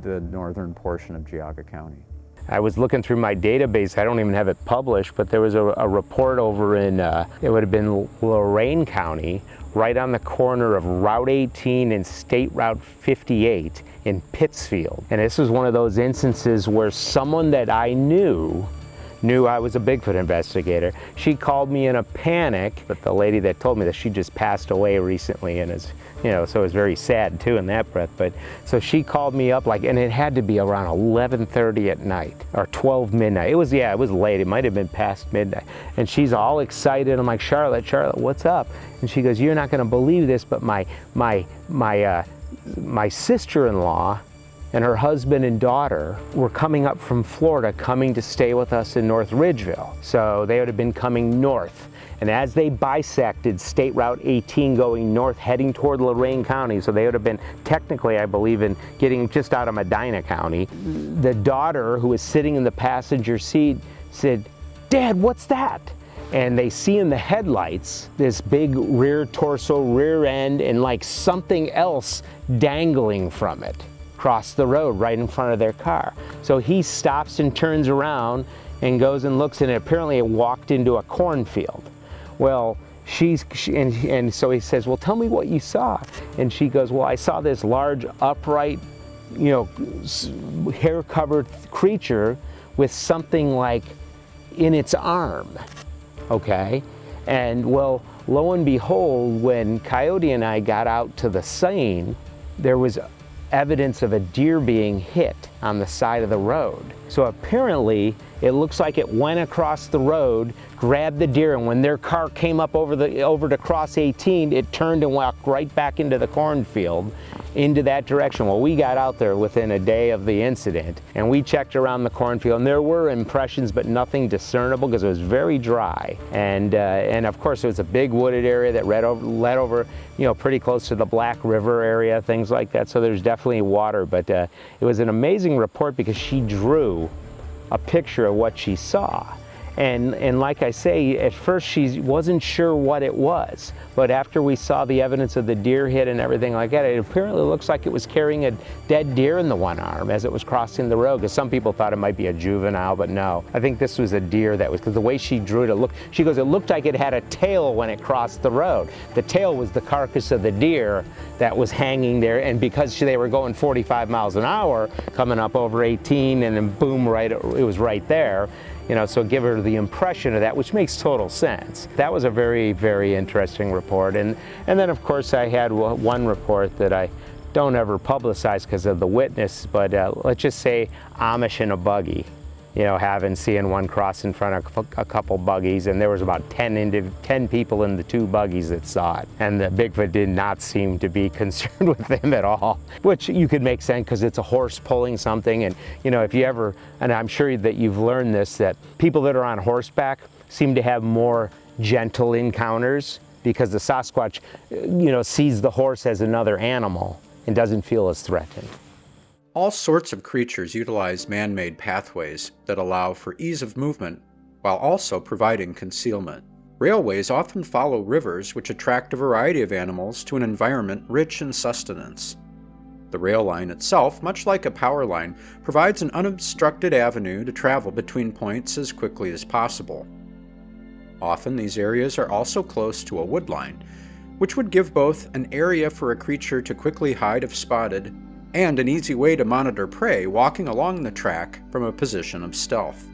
the northern portion of Geauga County. I was looking through my database, I don't even have it published, but there was a report over in, it would have been Lorain County, right on the corner of Route 18 and State Route 58 in Pittsfield. And this was one of those instances where someone that I knew I was a Bigfoot investigator. She called me in a panic, but the lady that told me that she just passed away recently and is, you know, so it was very sad too in that breath. But so she called me up and it had to be around 11:30 at night or 12 midnight. It was late. It might have been past midnight. And she's all excited. I'm like, Charlotte, what's up? And she goes, you're not going to believe this, but my sister-in-law and her husband and daughter were coming up from Florida, coming to stay with us in North Ridgeville. So they would have been coming north. And as they bisected State Route 18 going north, heading toward Lorain County, so they would have been technically, I believe, in getting just out of Medina County, the daughter, who was sitting in the passenger seat, said, Dad, what's that? And they see in the headlights this big rear torso, rear end, and like something else dangling from it across the road right in front of their car. So he stops and turns around and goes and looks, and apparently it walked into a cornfield. Well, and so he says, well, tell me what you saw. And she goes, well, I saw this large, upright, hair-covered creature with something like in its arm, okay? And well, lo and behold, when Coyote and I got out to the scene, there was evidence of a deer being hit on the side of the road. So apparently, it looks like it went across the road, grabbed the deer, and when their car came up over to cross 18, it turned and walked right back into the cornfield, into that direction. Well, we got out there within a day of the incident, and we checked around the cornfield, and there were impressions, but nothing discernible because it was very dry. And of course, it was a big wooded area that led over, pretty close to the Black River area, things like that. So there's definitely water, but it was an amazing report because she drew a picture of what she saw. And like I say, at first she wasn't sure what it was, but after we saw the evidence of the deer hit and everything like that, it apparently looks like it was carrying a dead deer in the one arm as it was crossing the road, because some people thought it might be a juvenile, but no. I think this was a deer that was, because the way she drew it, she goes, it looked like it had a tail when it crossed the road. The tail was the carcass of the deer that was hanging there, and because they were going 45 miles an hour, coming up over 18, and then boom, it was right there. So give her the impression of that, which makes total sense. That was a very, very interesting report. And then, of course, I had one report that I don't ever publicize because of the witness, but let's just say Amish in a buggy, seeing one cross in front of a couple buggies, and there was about 10 people in the two buggies that saw it. And the Bigfoot did not seem to be concerned with them at all, which you could make sense because it's a horse pulling something. And, if you ever, and I'm sure that you've learned this, that people that are on horseback seem to have more gentle encounters because the Sasquatch, sees the horse as another animal and doesn't feel as threatened. All sorts of creatures utilize man-made pathways that allow for ease of movement while also providing concealment. Railways often follow rivers which attract a variety of animals to an environment rich in sustenance. The rail line itself, much like a power line, provides an unobstructed avenue to travel between points as quickly as possible. Often these areas are also close to a wood line, which would give both an area for a creature to quickly hide if spotted and an easy way to monitor prey walking along the track from a position of stealth.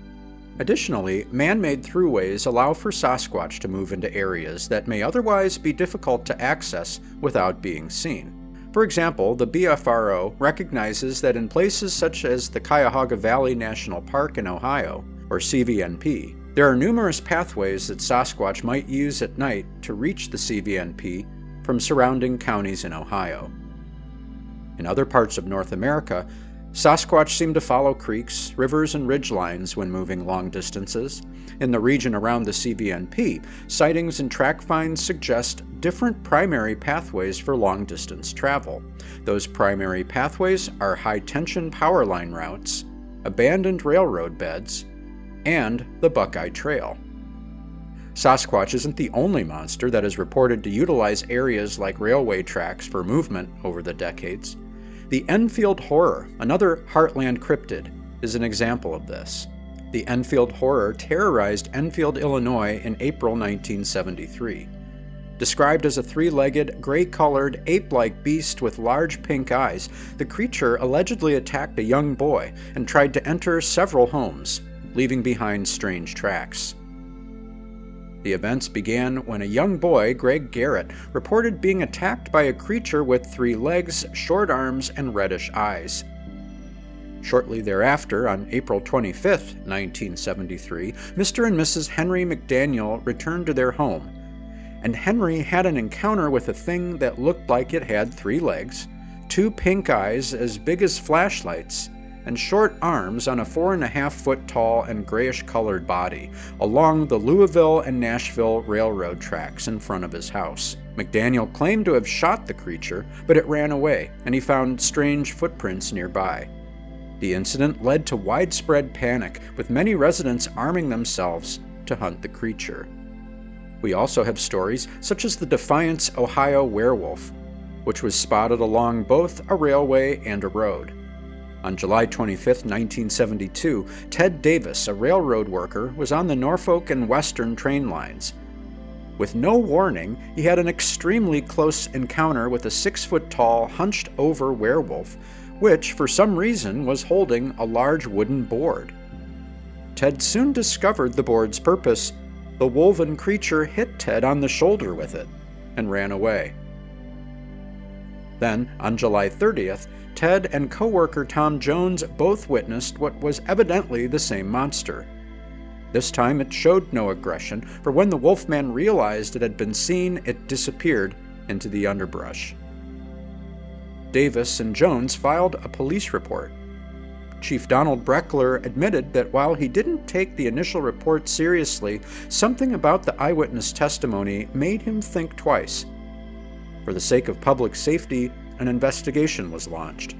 Additionally, man-made throughways allow for Sasquatch to move into areas that may otherwise be difficult to access without being seen. For example, the BFRO recognizes that in places such as the Cuyahoga Valley National Park in Ohio, or CVNP, there are numerous pathways that Sasquatch might use at night to reach the CVNP from surrounding counties in Ohio. In other parts of North America, Sasquatch seem to follow creeks, rivers, and ridgelines when moving long distances. In the region around the CVNP, sightings and track finds suggest different primary pathways for long-distance travel. Those primary pathways are high-tension power line routes, abandoned railroad beds, and the Buckeye Trail. Sasquatch isn't the only monster that is reported to utilize areas like railway tracks for movement over the decades. The Enfield Horror, another Heartland cryptid, is an example of this. The Enfield Horror terrorized Enfield, Illinois in April 1973. Described as a three-legged, gray-colored, ape-like beast with large pink eyes, the creature allegedly attacked a young boy and tried to enter several homes, leaving behind strange tracks. The events began when a young boy, Greg Garrett, reported being attacked by a creature with 3 legs, short arms, and reddish eyes. Shortly thereafter, on April 25, 1973, Mr. and Mrs. Henry McDaniel returned to their home, and Henry had an encounter with a thing that looked like it had 3 legs, 2 pink eyes as big as flashlights, and short arms on a 4.5-foot tall and grayish-colored body along the Louisville and Nashville railroad tracks in front of his house. McDaniel claimed to have shot the creature, but it ran away, and he found strange footprints nearby. The incident led to widespread panic, with many residents arming themselves to hunt the creature. We also have stories such as the Defiance, Ohio werewolf, which was spotted along both a railway and a road. On July 25, 1972, Ted Davis, a railroad worker, was on the Norfolk and Western train lines. With no warning, he had an extremely close encounter with a 6-foot-tall, hunched-over werewolf, which, for some reason, was holding a large wooden board. Ted soon discovered the board's purpose. The woven creature hit Ted on the shoulder with it and ran away. Then, on July 30th, Ted and co-worker Tom Jones both witnessed what was evidently the same monster. This time it showed no aggression, for when the wolfman realized it had been seen, it disappeared into the underbrush. Davis and Jones filed a police report. Chief Donald Breckler admitted that while he didn't take the initial report seriously, something about the eyewitness testimony made him think twice. For the sake of public safety, an investigation was launched.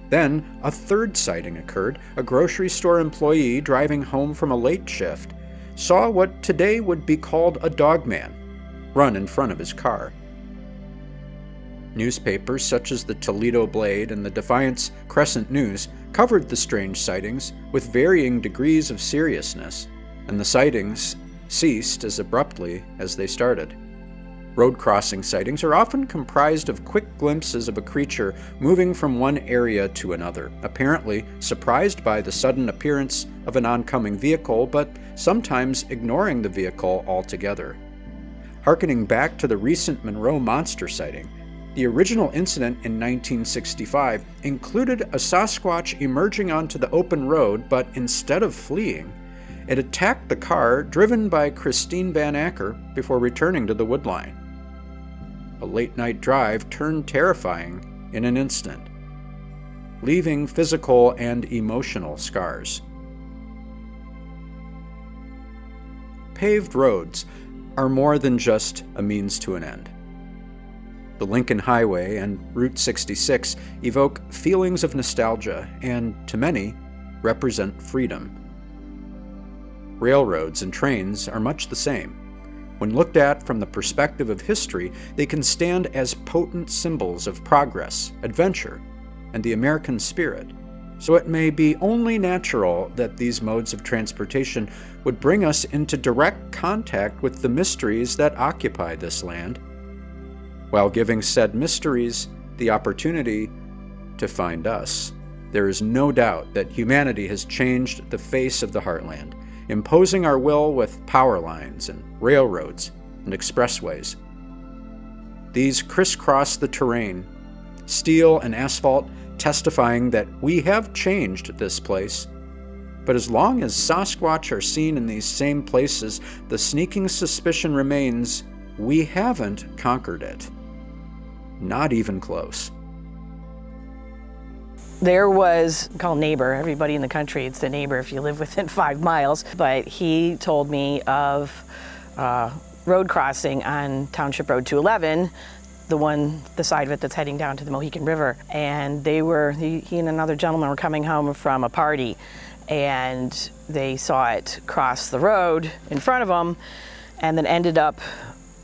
Then, a third sighting occurred. A grocery store employee driving home from a late shift saw what today would be called a dogman run in front of his car. Newspapers such as the Toledo Blade and the Defiance Crescent News covered the strange sightings with varying degrees of seriousness, and the sightings ceased as abruptly as they started. Road crossing sightings are often comprised of quick glimpses of a creature moving from one area to another, apparently surprised by the sudden appearance of an oncoming vehicle, but sometimes ignoring the vehicle altogether. Harkening back to the recent Monroe monster sighting, the original incident in 1965 included a Sasquatch emerging onto the open road, but instead of fleeing, it attacked the car driven by Christine Van Acker before returning to the woodline. A late-night drive turned terrifying in an instant, leaving physical and emotional scars. Paved roads are more than just a means to an end. The Lincoln Highway and Route 66 evoke feelings of nostalgia and, to many, represent freedom. Railroads and trains are much the same. When looked at from the perspective of history, they can stand as potent symbols of progress, adventure, and the American spirit. So it may be only natural that these modes of transportation would bring us into direct contact with the mysteries that occupy this land, while giving said mysteries the opportunity to find us. There is no doubt that humanity has changed the face of the Heartland, imposing our will with power lines and railroads and expressways. These crisscross the terrain, steel and asphalt testifying that we have changed this place. But as long as Sasquatch are seen in these same places, the sneaking suspicion remains we haven't conquered it. Not even close. There was, called neighbor, everybody in the country, it's the neighbor if you live within 5 miles, but he told me of road crossing on Township Road 211, the side of it that's heading down to the Mohican River. And he and another gentleman were coming home from a party, and they saw it cross the road in front of them and then ended up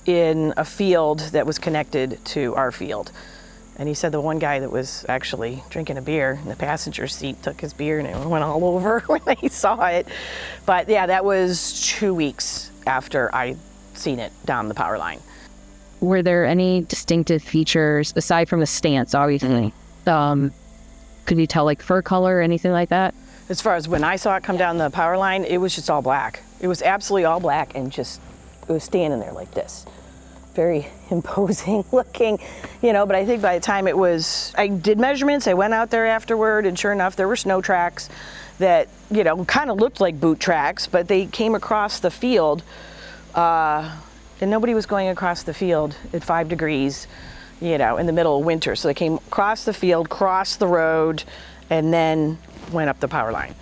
in a field that was connected to our field. And he said the one guy that was actually drinking a beer in the passenger seat took his beer and it went all over when they saw it. But yeah, that was 2 weeks after I'd seen it down the power line. Were there any distinctive features aside from the stance, obviously? Could you tell like fur color or anything like that? As far as when I saw it come down the power line, it was just all black. It was absolutely all black and it was standing there like this. Very imposing looking, but I think by the time I did measurements, I went out there afterward, and sure enough, there were snow tracks that, kind of looked like boot tracks, but they came across the field, and nobody was going across the field at 5 degrees, in the middle of winter. So they came across the field, crossed the road, and then went up the power line.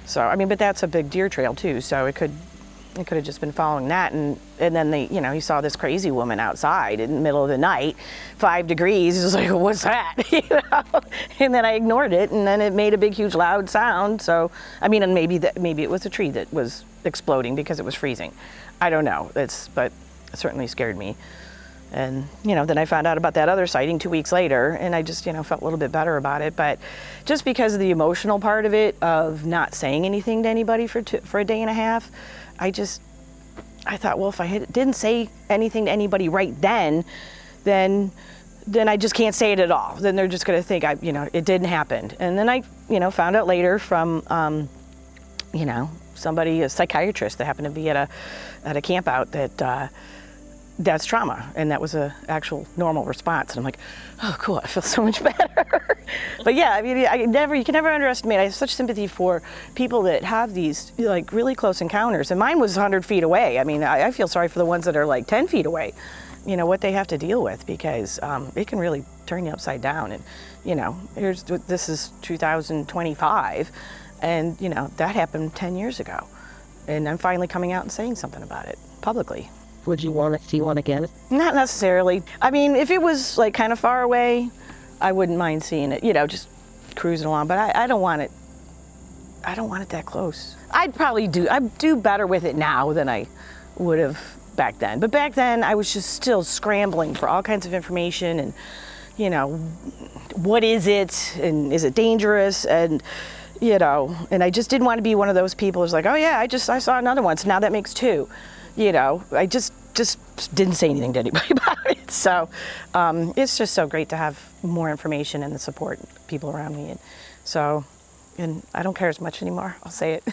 So, but that's a big deer trail too, so it could have just been following that, and then he saw this crazy woman outside in the middle of the night, 5 degrees. He was like, "What's that?" And then I ignored it, and then it made a big, huge, loud sound. So, and maybe it was a tree that was exploding because it was freezing. I don't know. But it certainly scared me. And then I found out about that other sighting 2 weeks later, and I just felt a little bit better about it. But just because of the emotional part of it, of not saying anything to anybody for a day and a half. I thought, well, if I didn't say anything to anybody right then I just can't say it at all. Then they're just going to think it didn't happen. And then I, found out later from, somebody, a psychiatrist that happened to be at a camp out that that's trauma, and that was a actual normal response. And I'm like, oh, cool, I feel so much better. But yeah, you can never underestimate. I have such sympathy for people that have these like really close encounters, and mine was 100 feet away. I feel sorry for the ones that are like 10 feet away, what they have to deal with, because it can really turn you upside down. And this is 2025, and that happened 10 years ago, and I'm finally coming out and saying something about it publicly. Would you want to see one again? Not necessarily. If it was like kind of far away, I wouldn't mind seeing it, just cruising along, but I don't want it. I don't want it that close. I'd do better with it now than I would have back then. But back then I was just still scrambling for all kinds of information, and what is it, and is it dangerous, and and I just didn't want to be one of those people who's like, oh yeah, I saw another one, so now that makes 2. I just didn't say anything to anybody about it. So it's just so great to have more information and the support people around me. And I don't care as much anymore. I'll say it.